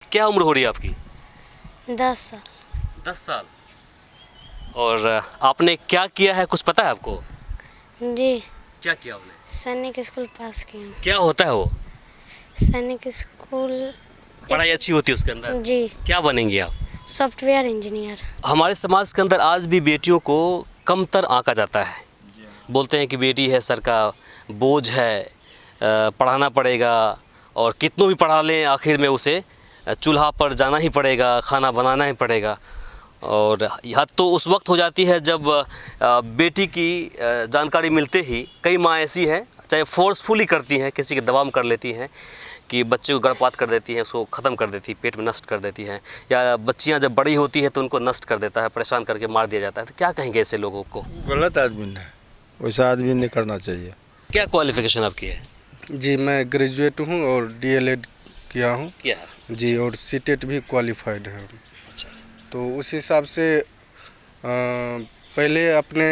क्या उम्र हो रही है आपकी? 10 साल। 10 साल। और आपने क्या किया है, कुछ पता है आपको? जी, क्या किया आपने? सैनिक स्कूल पास किया हूँ। क्या होता है वो? सैनिक स्कूल पढ़ाई अच्छी होती है उसके अंदर? जी, क्या बनेंगे आप? Software engineer. हमारे समाज के अंदर आज भी बेटियों को कमतर आंका जाता है। बोलते हैं कि बेटी है सर का बोझ है, पढ़ाना पड़ेगा, और कितनों भी पढ़ा लें आखिर में उसे चूल्हा पर जाना ही पड़ेगा, खाना बनाना ही पड़ेगा। और हद तो उस वक्त हो जाती है जब बेटी की जानकारी मिलते ही कई माँ ऐसी हैं, चाहे फोर्सफुली करती हैं, किसी के दबाव में कर लेती हैं कि बच्चे को गर्भपात कर देती हैं, उसको ख़त्म कर देती है, पेट में नष्ट कर देती हैं, या बच्चियां जब बड़ी होती है तो उनको नष्ट कर देता है, परेशान करके मार दिया जाता है। तो क्या कहेंगे ऐसे लोगों को? गलत आदमी है, वैसा आदमी नहीं करना चाहिए। क्या क्वालिफिकेशन आपकी है? जी, मैं ग्रेजुएट हूँ और डीएलएड किया हूँ। क्या है? जी, और सीटेट भी क्वालिफाइड है। अच्छा। तो उस हिसाब से पहले अपने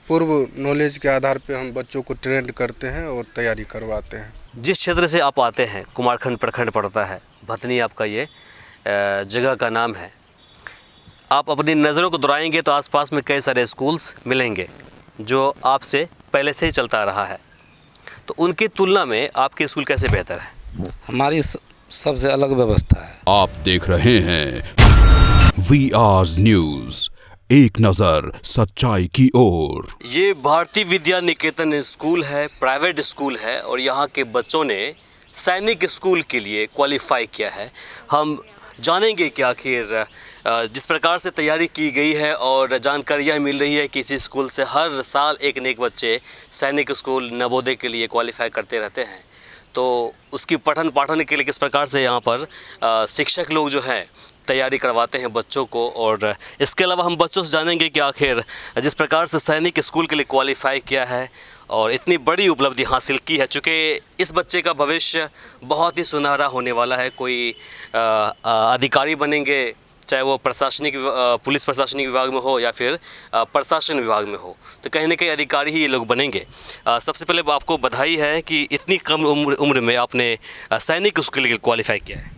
पूर्व नॉलेज के आधार पे हम बच्चों को ट्रेंड करते हैं और तैयारी करवाते हैं। जिस क्षेत्र से आप आते हैं, कुमारखंड प्रखंड पड़ता है, भतनी आपका ये जगह का नाम है। आप अपनी नज़रों को दौड़ाएंगे तो आसपास में कई सारे स्कूल्स मिलेंगे जो आपसे पहले से ही चलता आ रहा है। तो उनकी तुलना में आपके स्कूल कैसे बेहतर है? हमारी सबसे अलग व्यवस्था है। आप देख रहे हैं VR न्यूज़, एक नज़र सच्चाई की ओर। ये भारतीय विद्या निकेतन स्कूल है, प्राइवेट स्कूल है, और यहाँ के बच्चों ने सैनिक स्कूल के लिए क्वालिफाई किया है। हम जानेंगे कि आखिर जिस प्रकार से तैयारी की गई है, और जानकारी यह मिल रही है कि इसी स्कूल से हर साल एक न एक बच्चे सैनिक स्कूल नवोदय के लिए क्वालिफाई करते रहते हैं। तो उसकी पठन पाठन के लिए किस प्रकार से यहाँ पर शिक्षक लोग जो हैं तैयारी करवाते हैं बच्चों को, और इसके अलावा हम बच्चों से जानेंगे कि आखिर जिस प्रकार से सैनिक स्कूल के लिए क्वालिफाई किया है और इतनी बड़ी उपलब्धि हासिल की है, चूँकि इस बच्चे का भविष्य बहुत ही सुनहरा होने वाला है। कोई अधिकारी बनेंगे, चाहे वो प्रशासनिक पुलिस प्रशासनिक विभाग में हो या फिर प्रशासन विभाग में हो, तो कहीं ना कहीं अधिकारी ही ये लोग बनेंगे। सबसे पहले आपको बधाई है कि इतनी कम उम्र में आपने सैनिक स्कूल के लिए क्वालिफाई किया है।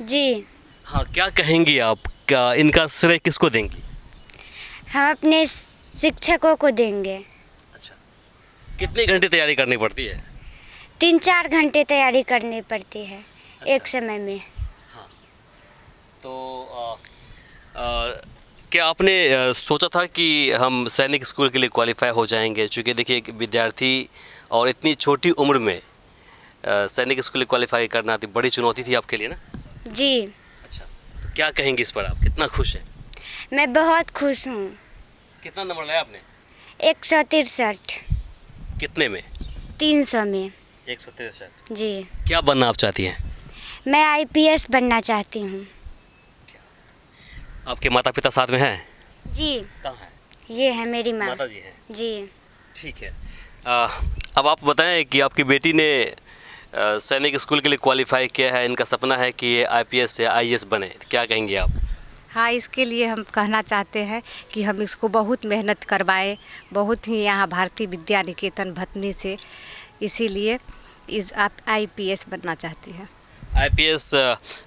जी, हाँ, क्या कहेंगी आप, क्या इनका श्रेय किसको देंगी? हम अपने शिक्षकों को देंगे। अच्छा, कितने घंटे तैयारी करनी पड़ती है? 3-4 घंटे तैयारी करनी पड़ती है एक समय में। तो क्या आपने सोचा था कि हम सैनिक स्कूल के लिए क्वालिफाई हो जाएंगे? चूँकि देखिए एक विद्यार्थी और इतनी छोटी उम्र में सैनिक स्कूल क्वालिफाई करना तो बड़ी चुनौती थी आपके लिए ना? जी, अच्छा, तो क्या कहेंगे इस पर, आप कितना खुश हैं? मैं बहुत खुश हूँ। कितना नंबर लाया आपने? 163। कितने में? 300 में। 163। जी, क्या बनना आप चाहती हैं? मैं IPS बनना चाहती हूँ। आपके माता पिता साथ में हैं? जी, कहाँ हैं? ये है मेरी माँ। माता जी हैं। जी, ठीक है। अब आप बताएं कि आपकी बेटी ने सैनिक स्कूल के लिए क्वालिफाई किया है, इनका सपना है कि ये IPS या IAS बने, तो क्या कहेंगे आप? हाँ, इसके लिए हम कहना चाहते हैं कि हम इसको बहुत मेहनत करवाए, बहुत ही यहाँ भारतीय विद्या निकेतन भतनी से, इसीलिए आप IPS बनना चाहती हैं। IPS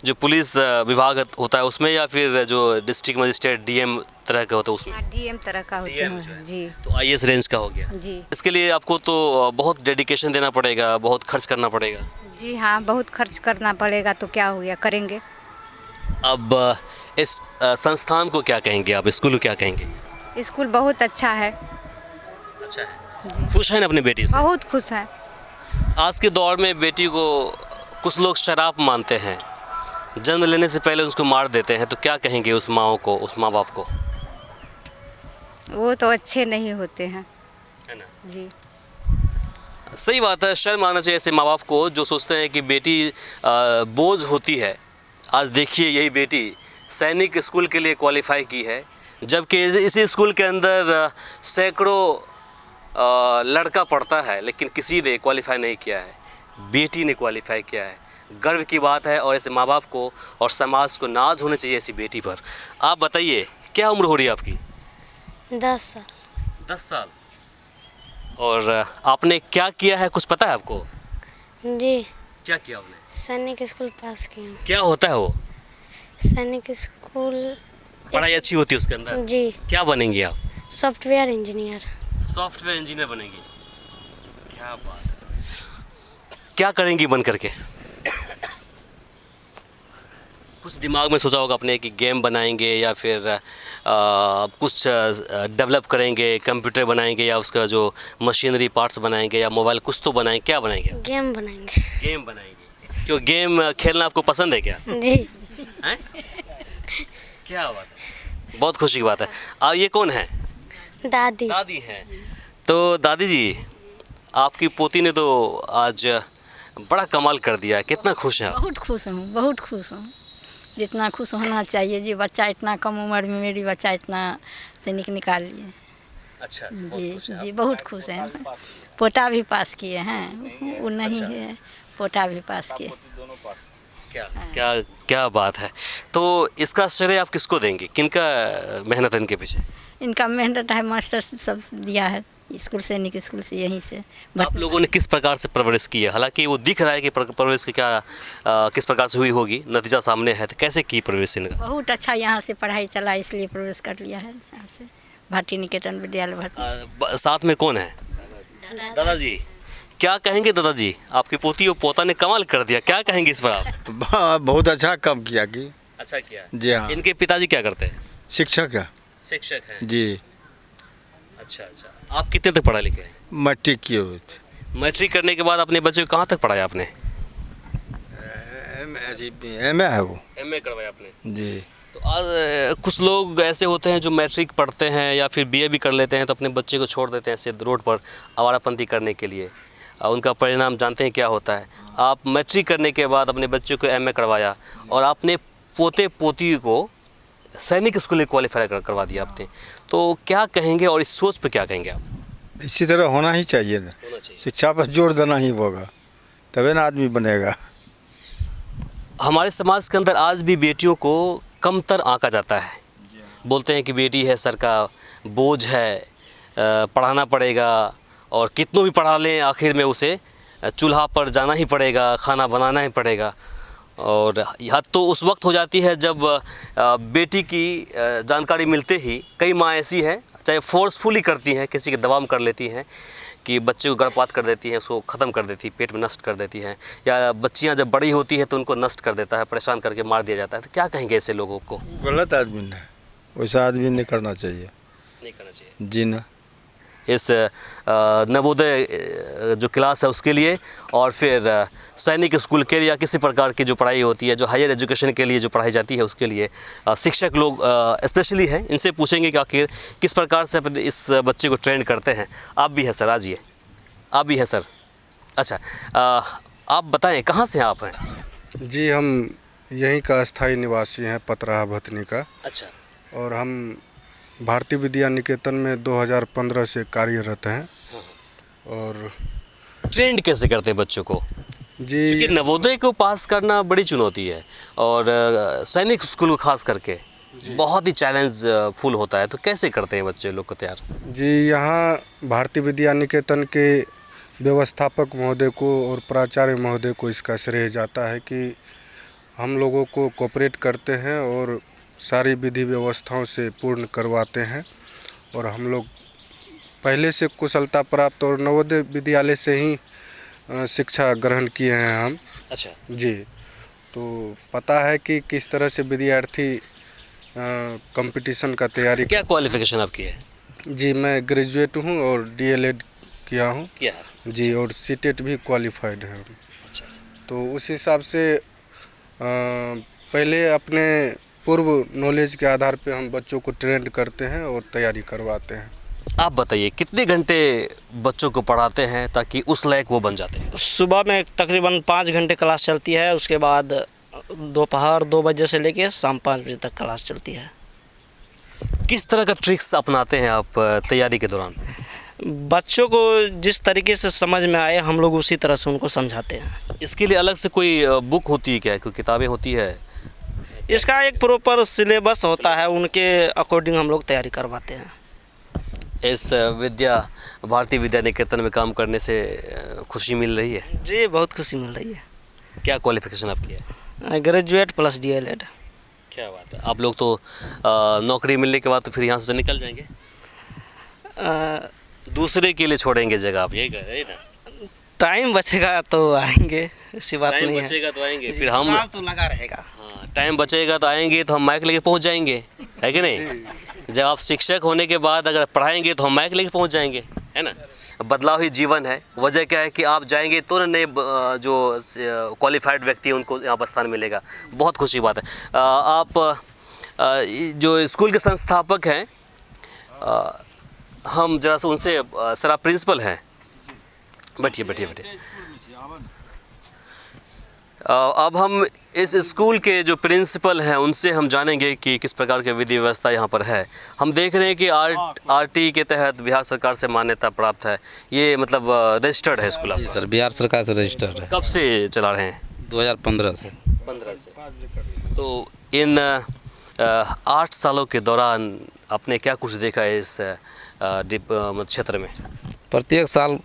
जो पुलिस विभाग होता है उसमें, या फिर जो डिस्ट्रिक्ट मजिस्ट्रेट DM तरह का होता है उसमें? हाँ, DM तरह का होते DM जो हैं है। जी। तो IAS रेंज का हो गया जी। इसके लिए आपको तो बहुत डेडिकेशन देना पड़ेगा, बहुत खर्च करना पड़ेगा। जी हाँ, बहुत खर्च करना पड़ेगा, तो क्या हो गया, करेंगे। अब इस संस्थान को क्या कहेंगे आप, स्कूल को क्या कहेंगे? स्कूल बहुत अच्छा है। अच्छा है। जी, खुश हैं ना अपनी बेटी से? बहुत खुश हैं। आज के दौर में बेटी को कुछ लोग शराब मानते हैं, जन्म लेने से पहले उसको मार देते हैं, तो क्या कहेंगे उस माँ को, उस माँ बाप को? वो तो अच्छे नहीं होते हैं। है ना? जी, सही बात है, शर्म आना चाहिए ऐसे माँ बाप को जो सोचते हैं कि बेटी बोझ होती है। आज देखिए यही बेटी सैनिक स्कूल के लिए क्वालिफाई की है, जबकि इसी स्कूल के अंदर सैकड़ों लड़का पढ़ता है, लेकिन किसी ने क्वालिफाई नहीं किया है। बेटी ने क्वालिफाई किया है, गर्व की बात है, और ऐसे माँ बाप को और समाज को नाज होना चाहिए ऐसी बेटी पर। आप बताइए, क्या उम्र हो रही है आपकी? 10 साल। 10 साल। और आपने क्या किया है, कुछ पता है आपको? जी, क्या किया आपने? सैनिक स्कूल पास किया हूँ। क्या होता है वो? सैनिक स्कूल पढ़ाई अच्छी होती है उसके अंदर? जी क्या बनेंगी आप? Software engineer. सॉफ्टवेयर इंजीनियर बनेंगी? क्या बात है। क्या करेंगी बन करके? कुछ दिमाग में सोचा होगा अपने कि गेम बनाएंगे या फिर कुछ डेवलप करेंगे, कंप्यूटर बनाएंगे या उसका जो मशीनरी पार्ट्स बनाएंगे या मोबाइल कुछ तो बनाएंगे, क्या बनाएंगे? गेम बनाएंगे। गेम बनाएंगे। क्यों गेम खेलना आपको पसंद है क्या? जी हैं? क्या बात है, बहुत खुशी की बात है। अब ये कौन है? दादी। दादी है। तो दादी जी, आपकी पोती ने तो आज बड़ा कमाल कर दिया है, कितना खुश हैं आप? बहुत खुश हूँ, बहुत खुश हूँ। जितना खुश होना चाहिए जी, बच्चा इतना कम उम्र में मेरी बच्चा इतना सैनिक निकाल लिए। अच्छा जी जी बहुत खुश हैं। पोता भी पास किए हैं, वो नहीं है, पोता भी पास किए। क्या क्या क्या बात है। तो इसका श्रेय आप किसको देंगे? किनका मेहनत है इनके पीछे? इनका मेहनत है, मास्टर से सब दिया है, स्कूल सैनिक स्कूल से, यहीं से। आप लोगों ने किस प्रकार से परवरिश की है? हालांकि वो दिख रहा है कि परवरिश की क्या किस प्रकार से हुई होगी, नतीजा सामने है, तो कैसे की परवरिश इनका? बहुत अच्छा यहाँ से पढ़ाई चला, इसलिए प्रवेश कर लिया है यहाँ से, भारतीय निकेतन विद्यालय भारती। साथ में कौन है? दादाजी। क्या कहेंगे दादाजी? आपकी पोती और पोता ने कमाल कर दिया, क्या कहेंगे इस पर आप? बहुत अच्छा काम किया कि। अच्छा किया जी हाँ। इनके पिताजी क्या करते हैं? शिक्षक है शिक्षक हैं। जी। अच्छा अच्छा। आप कितने तक पढ़ा लिखे हैं? मैट्रिक किए हुए थे। मैट्रिक करने के बाद अपने बच्चे को कहाँ तक पढ़ाया आपने? एम ए है वो। एमए करवाया आपने? जी। तो आज कुछ लोग ऐसे होते हैं जो मैट्रिक पढ़ते हैं या फिर बीए भी कर लेते हैं तो अपने बच्चे को छोड़ देते हैं सिर्फ रोड पर आवारापंथी करने के लिए। उनका परिणाम जानते हैं क्या होता है। आप मैट्रिक करने के बाद अपने बच्चे को एमए करवाया और आपने पोते पोती को सैनिक स्कूल में क्वालिफाई करवा दिया आपने, तो क्या कहेंगे और इस सोच पे क्या कहेंगे आप? इसी तरह होना ही चाहिए ना, होना चाहिए। शिक्षा पर जोर देना ही होगा, तभी ना आदमी बनेगा। हमारे समाज के अंदर आज भी बेटियों को कमतर आंका जाता है। बोलते हैं कि बेटी है, सर का बोझ है, पढ़ाना पड़ेगा और कितनों भी पढ़ा लें आखिर में उसे चूल्हा पर जाना ही पड़ेगा, खाना बनाना ही पड़ेगा। और हद तो उस वक्त हो जाती है जब बेटी की जानकारी मिलते ही कई माँ ऐसी हैं, चाहे फोर्सफुली करती हैं, किसी के दबाव में कर लेती हैं कि बच्चे को गर्भपात कर देती हैं, उसको ख़त्म कर देती है, पेट में नष्ट कर देती हैं, या बच्चियां जब बड़ी होती है तो उनको नष्ट कर देता है, परेशान करके मार दिया जाता है। तो क्या कहेंगे ऐसे लोगों को? गलत आदमी है, वैसा आदमी नहीं करना चाहिए। नहीं करना चाहिए जी ना। इस नवोदय जो क्लास है उसके लिए और फिर सैनिक स्कूल के लिए या किसी प्रकार की जो पढ़ाई होती है, जो हायर एजुकेशन के लिए जो पढ़ाई जाती है, उसके लिए शिक्षक लोग स्पेशली हैं। इनसे पूछेंगे कि आखिर किस प्रकार से अपने इस बच्चे को ट्रेन करते हैं। आप भी हैं सर, आजिए। आप भी हैं सर। अच्छा, आप बताएं कहाँ से आप हैं? जी, हम यहीं का स्थायी निवासी हैं, पतराहा भतनी का। अच्छा। और हम भारतीय विद्या निकेतन में 2015 से कार्यरत हैं। और ट्रेंड कैसे करते हैं बच्चों को? जी, क्योंकि नवोदय को पास करना बड़ी चुनौती है और सैनिक स्कूल को खास करके बहुत ही चैलेंज फुल होता है, तो कैसे करते हैं बच्चे लोग को तैयार? जी, यहाँ भारतीय विद्या निकेतन के व्यवस्थापक महोदय को और प्राचार्य महोदय को इसका श्रेय जाता है कि हम लोगों को कोऑपरेट करते हैं और सारी विधि व्यवस्थाओं से पूर्ण करवाते हैं। और हम लोग पहले से कुशलता प्राप्त और नवोदय विद्यालय से ही शिक्षा ग्रहण किए हैं हम। अच्छा जी, तो पता है कि किस तरह से विद्यार्थी कंपटीशन का तैयारी। क्या क्वालिफिकेशन आपकी है? जी, मैं ग्रेजुएट हूँ और डीएलएड किया हूँ। क्या है? जी, और सीटेट भी क्वालिफाइड है। अच्छा। तो उस हिसाब से पहले अपने पूर्व नॉलेज के आधार पे हम बच्चों को ट्रेंड करते हैं और तैयारी करवाते हैं। आप बताइए कितने घंटे बच्चों को पढ़ाते हैं ताकि उस लायक वो बन जाते हैं? सुबह में तकरीबन 5 घंटे क्लास चलती है, उसके बाद दोपहर 2 बजे से लेकर शाम 5 बजे तक क्लास चलती है। किस तरह का ट्रिक्स अपनाते हैं आप तैयारी के दौरान? बच्चों को जिस तरीके से समझ में आए हम लोग उसी तरह से उनको समझाते हैं। इसके लिए अलग से कोई बुक होती है क्या, कोई किताबें होती है? इसका एक प्रॉपर सिलेबस होता है, उनके अकॉर्डिंग हम लोग तैयारी करवाते हैं। इस भारतीय विद्या निकेतन में काम करने से खुशी मिल रही है? जी बहुत खुशी मिल रही है। क्या क्वालिफिकेशन आपकी है? Graduate plus DLED। क्या बात है, आप लोग तो नौकरी मिलने के बाद तो फिर यहाँ से निकल जाएंगे, दूसरे के लिए छोड़ेंगे जगह, आप यही कह रहे हैं ना? टाइम बचेगा तो आएंगे, ऐसी बात नहीं टाइम है। बचेगा तो आएंगे, फिर हम काम तो लगा रहेगा। हाँ, टाइम बचेगा तो आएंगे, तो हम माइक लेके पहुंच जाएंगे, है कि नहीं? जब आप शिक्षक होने के बाद अगर पढ़ाएंगे तो हम माइक लेके पहुंच जाएंगे, है ना? बदलाव ही जीवन है। वजह क्या है कि आप जाएंगे तो नए जो क्वालिफाइड व्यक्ति हैं उनको यहाँ पर स्थान मिलेगा। बहुत खुशी की बात है। आप जो स्कूल के संस्थापक हैं, हम जरा से उनसे, सर आप प्रिंसिपल हैं, बैठिए बैठिए बैठिए। अब हम इस स्कूल के जो प्रिंसिपल हैं उनसे हम जानेंगे कि किस प्रकार की विधि व्यवस्था यहाँ पर है। हम देख रहे हैं कि RT के तहत बिहार सरकार से मान्यता प्राप्त है, ये मतलब रजिस्टर्ड है स्कूल जी आपका? सर, बिहार सरकार से रजिस्टर्ड है। कब से चला रहे हैं? 2015 से। 15 से। तो इन 8 सालों के दौरान आपने क्या कुछ देखा है इस क्षेत्र में? प्रत्येक साल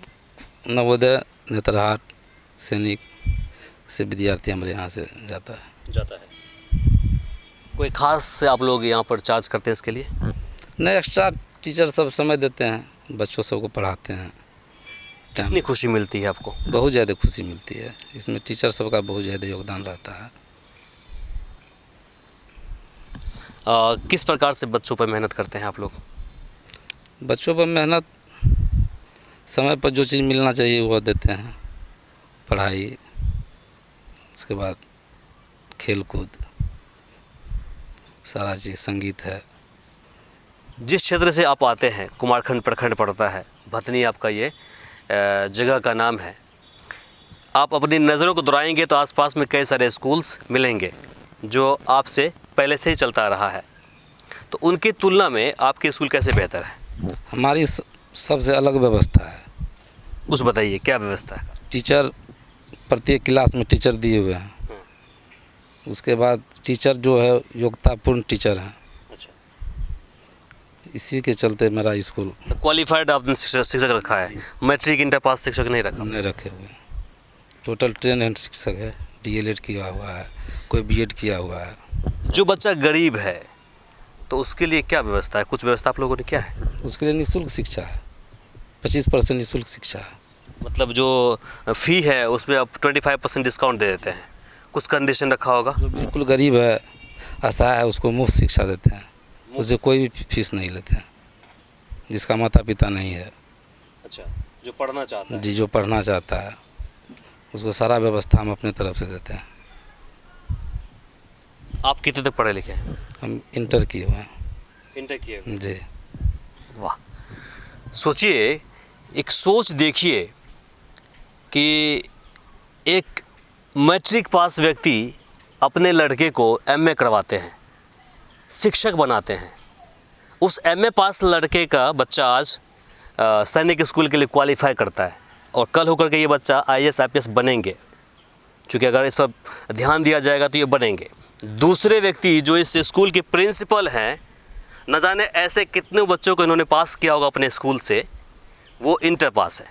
नवोदय, नेतरहाट, सैनिक से विद्यार्थी हमारे यहाँ से जाता है। कोई खास आप लोग यहाँ पर चार्ज करते हैं इसके लिए? नहीं, एक्स्ट्रा टीचर सब समय देते हैं, बच्चों सबको पढ़ाते हैं। कितनी खुशी मिलती है आपको? बहुत ज़्यादा खुशी मिलती है, इसमें टीचर सबका बहुत ज़्यादा योगदान रहता है। किस प्रकार से बच्चों पर मेहनत करते हैं आप लोग? बच्चों पर मेहनत, समय पर जो चीज़ मिलना चाहिए वो देते हैं। पढ़ाई, उसके बाद खेल कूद, सारा चीज़, संगीत है। जिस क्षेत्र से आप आते हैं, कुमारखंड प्रखंड पड़ता है, भतनी आपका ये जगह का नाम है। आप अपनी नज़रों को दौड़ाएंगे तो आसपास में कई सारे स्कूल्स मिलेंगे जो आपसे पहले से ही चलता रहा है। तो उनकी तुलना में आपके स्कूल कैसे बेहतर है? हमारी सबसे अलग व्यवस्था है। कुछ बताइए, क्या व्यवस्था है? टीचर प्रत्येक क्लास में टीचर दिए हुए हैं। उसके बाद टीचर जो है योग्यतापूर्ण टीचर हैं। अच्छा, इसी के चलते मेरा स्कूल तो क्वालिफाइड आपने शिक्षक रखा है, मैट्रिक इंटर पास शिक्षक नहीं रखा? नहीं रखे हुए। टोटल ट्रेन एंड शिक्षक है, DLED किया हुआ है, कोई BEd किया हुआ है। जो बच्चा गरीब है तो उसके लिए क्या व्यवस्था है? कुछ व्यवस्था आप लोगों ने क्या है? उसके लिए निःशुल्क शिक्षा है, 25% निःशुल्क शिक्षा है। मतलब जो फ़ी है उसमें आप 25% डिस्काउंट दे देते हैं, कुछ कंडीशन रखा होगा? जो बिल्कुल गरीब है, असहाय है, उसको मुफ्त शिक्षा देते हैं, उसे कोई भी फीस नहीं लेते हैं, जिसका माता पिता नहीं है। अच्छा, जो पढ़ना चाहता है? जी, जो पढ़ना चाहता है उसको सारा व्यवस्था हम अपने तरफ से देते हैं। आप कितने तक पढ़े लिखे हैं? हम इंटर किए हुए हैं। इंटर किए हुए? जी। वाह, सोचिए, एक सोच देखिए कि एक मैट्रिक पास व्यक्ति अपने लड़के को MA करवाते हैं, शिक्षक बनाते हैं। उस MA पास लड़के का बच्चा आज सैनिक स्कूल के लिए क्वालिफाई करता है और कल होकर के ये बच्चा IAS IPS बनेंगे, क्योंकि अगर इस पर ध्यान दिया जाएगा तो ये बनेंगे। दूसरे व्यक्ति जो इस स्कूल के प्रिंसिपल हैं, न जाने ऐसे कितने बच्चों को इन्होंने पास किया होगा अपने स्कूल से, वो इंटर पास है,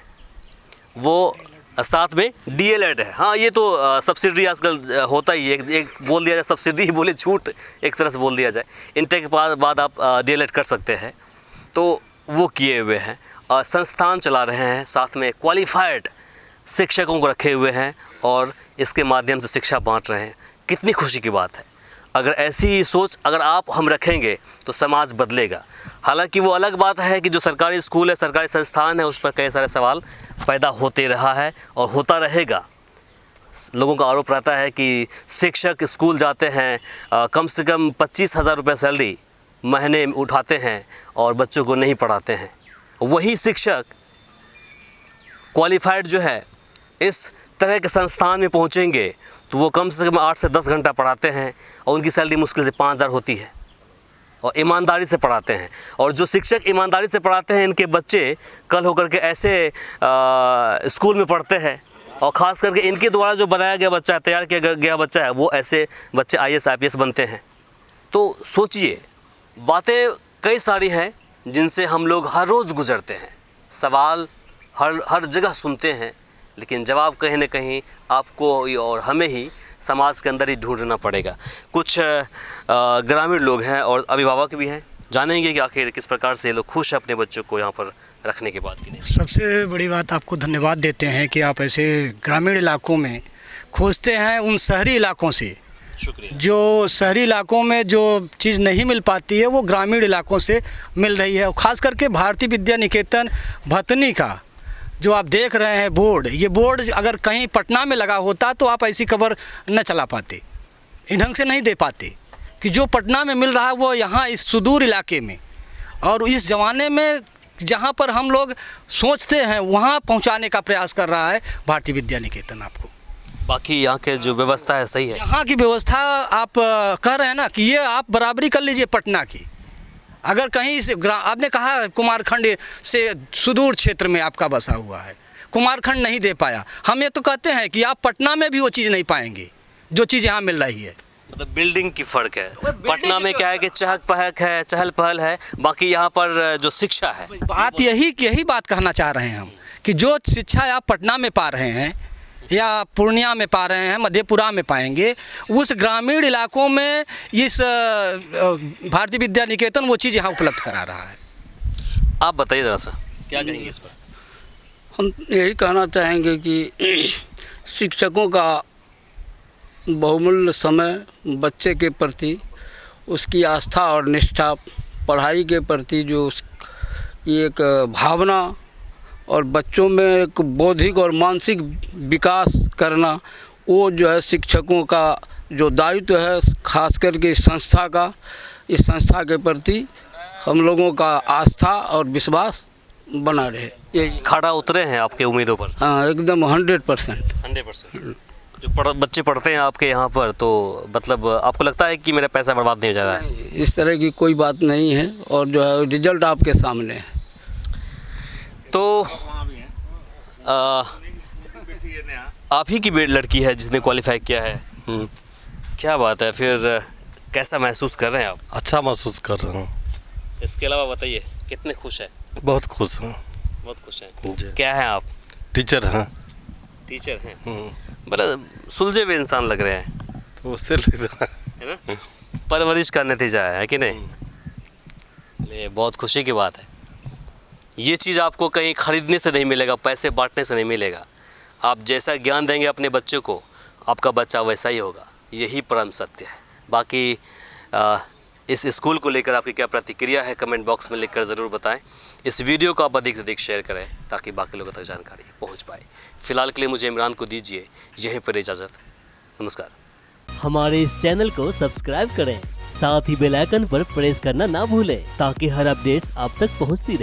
वो साथ में DLED है। हाँ, ये तो सब्सिडी आजकल होता ही है, एक बोल दिया जाए सब्सिडी, बोले छूट, एक तरह से बोल दिया जाए। इंटर के बाद आप DLED कर सकते हैं, तो वो किए हुए हैं, संस्थान चला रहे हैं, साथ में क्वालिफाइड शिक्षकों को रखे हुए हैं और इसके माध्यम से शिक्षा बांट रहे हैं। कितनी खुशी की बात है। अगर ऐसी ही सोच अगर आप हम रखेंगे तो समाज बदलेगा। हालांकि वो अलग बात है कि जो सरकारी स्कूल है, सरकारी संस्थान है, उस पर कई सारे सवाल पैदा होते रहा है और होता रहेगा। लोगों का आरोप रहता है कि शिक्षक स्कूल जाते हैं, कम से कम 25,000 रुपये सैलरी महीने में उठाते हैं और बच्चों को नहीं पढ़ाते हैं। वही शिक्षक क्वालिफाइड जो है इस तरह के संस्थान में पहुंचेंगे तो वो कम से कम 8 से 10 घंटा पढ़ाते हैं और उनकी सैलरी मुश्किल से 5,000 होती है और ईमानदारी से पढ़ाते हैं। और जो शिक्षक ईमानदारी से पढ़ाते हैं, इनके बच्चे कल होकर के ऐसे स्कूल में पढ़ते हैं और ख़ास करके इनके द्वारा जो बनाया गया बच्चा है, तैयार किया गया बच्चा है, वो ऐसे बच्चे IAS IPS बनते हैं। तो सोचिए, बातें कई सारी हैं जिनसे हम लोग हर रोज़ गुजरते हैं, सवाल हर जगह सुनते हैं, लेकिन जवाब कहीं ना कहीं आपको और हमें ही समाज के अंदर ही ढूंढना पड़ेगा। कुछ ग्रामीण लोग हैं और अभिभावक भी हैं, जानेंगे कि आखिर किस प्रकार से ये लोग खुश हैं अपने बच्चों को यहाँ पर रखने के बाद कि नहीं। सबसे बड़ी बात आपको धन्यवाद देते हैं कि आप ऐसे ग्रामीण इलाकों में खोजते हैं उन शहरी इलाकों से। शुक्रिया। जो शहरी इलाकों में जो चीज़ नहीं मिल पाती है वो ग्रामीण इलाकों से मिल रही है। और ख़ास करके भारतीय विद्या निकेतन भतनी का जो आप देख रहे हैं बोर्ड, ये बोर्ड अगर कहीं पटना में लगा होता तो आप ऐसी खबर न चला पाते, इन ढंग से नहीं दे पाते कि जो पटना में मिल रहा है वो यहाँ इस सुदूर इलाके में और इस ज़माने में जहाँ पर हम लोग सोचते हैं वहाँ पहुँचाने का प्रयास कर रहा है भारतीय विद्या निकेतन आपको। बाकी यहाँ के जो व्यवस्था है सही है? यहाँ की व्यवस्था आप कह रहे हैं ना कि ये आप बराबरी कर लीजिए पटना की। अगर कहीं से आपने कहा कुमारखंड से सुदूर क्षेत्र में आपका बसा हुआ है, कुमारखंड नहीं दे पाया, हम ये तो कहते हैं कि आप पटना में भी वो चीज़ नहीं पाएंगे जो चीज़ यहाँ मिल रही है। मतलब बिल्डिंग की फ़र्क है। पटना में क्या है कि चहल पहल है, बाकी यहाँ पर जो शिक्षा है, बात यही बात कहना चाह रहे हैं हम कि जो शिक्षा आप पटना में पा रहे हैं या पूर्णिया में पा रहे हैं, मधेपुरा में पाएंगे, उस ग्रामीण इलाकों में इस भारतीय विद्या निकेतन वो चीज़ यहाँ उपलब्ध करा रहा है। आप बताइए ज़रा सा क्या कहेंगे इस पर? हम यही कहना चाहेंगे कि शिक्षकों का बहुमूल्य समय बच्चे के प्रति उसकी आस्था और निष्ठा, पढ़ाई के प्रति जो उसकी एक भावना और बच्चों में एक बौद्धिक और मानसिक विकास करना, वो जो है शिक्षकों का जो दायित्व है, खास करके इस संस्था के प्रति हम लोगों का आस्था और विश्वास बना रहे। ये खड़ा उतरे हैं आपके उम्मीदों पर? हाँ, एकदम 100%। 100%। जो बच्चे पढ़ते हैं आपके यहाँ पर, तो मतलब आपको लगता है कि मेरा पैसा बर्बाद नहीं हो जा रहा है? इस तरह की कोई बात नहीं है और जो है रिजल्ट आपके सामने है। तो आप ही की लड़की है जिसने क्वालिफाई किया है? क्या बात है, फिर कैसा महसूस कर रहे हैं आप? अच्छा महसूस कर रहा हूँ। इसके अलावा बताइए कितने खुश हैं? बहुत खुश हूँ। बहुत खुश हैं। क्या हैं आप? टीचर हैं। टीचर हैं? बड़ा सुलझे हुए इंसान लग रहे हैं। तो उससे है ना, परवरिश का नतीजा है कि नहीं? चलिए, बहुत खुशी की बात है। ये चीज़ आपको कहीं ख़रीदने से नहीं मिलेगा, पैसे बांटने से नहीं मिलेगा। आप जैसा ज्ञान देंगे अपने बच्चे को, आपका बच्चा वैसा ही होगा। यही परम सत्य है। बाकी इस स्कूल को लेकर आपकी क्या प्रतिक्रिया है, कमेंट बॉक्स में लिखकर ज़रूर बताएं। इस वीडियो को आप अधिक से अधिक शेयर करें ताकि बाकी लोगों तक जानकारी पहुंच पाए। फिलहाल के लिए मुझे इमरान को दीजिए यहीं पर इजाज़त। नमस्कार। हमारे इस चैनल को सब्सक्राइब करें, साथ ही बेल आइकन पर प्रेस करना ना भूलें ताकि हर अपडेट्स आप तक पहुंचती रहे।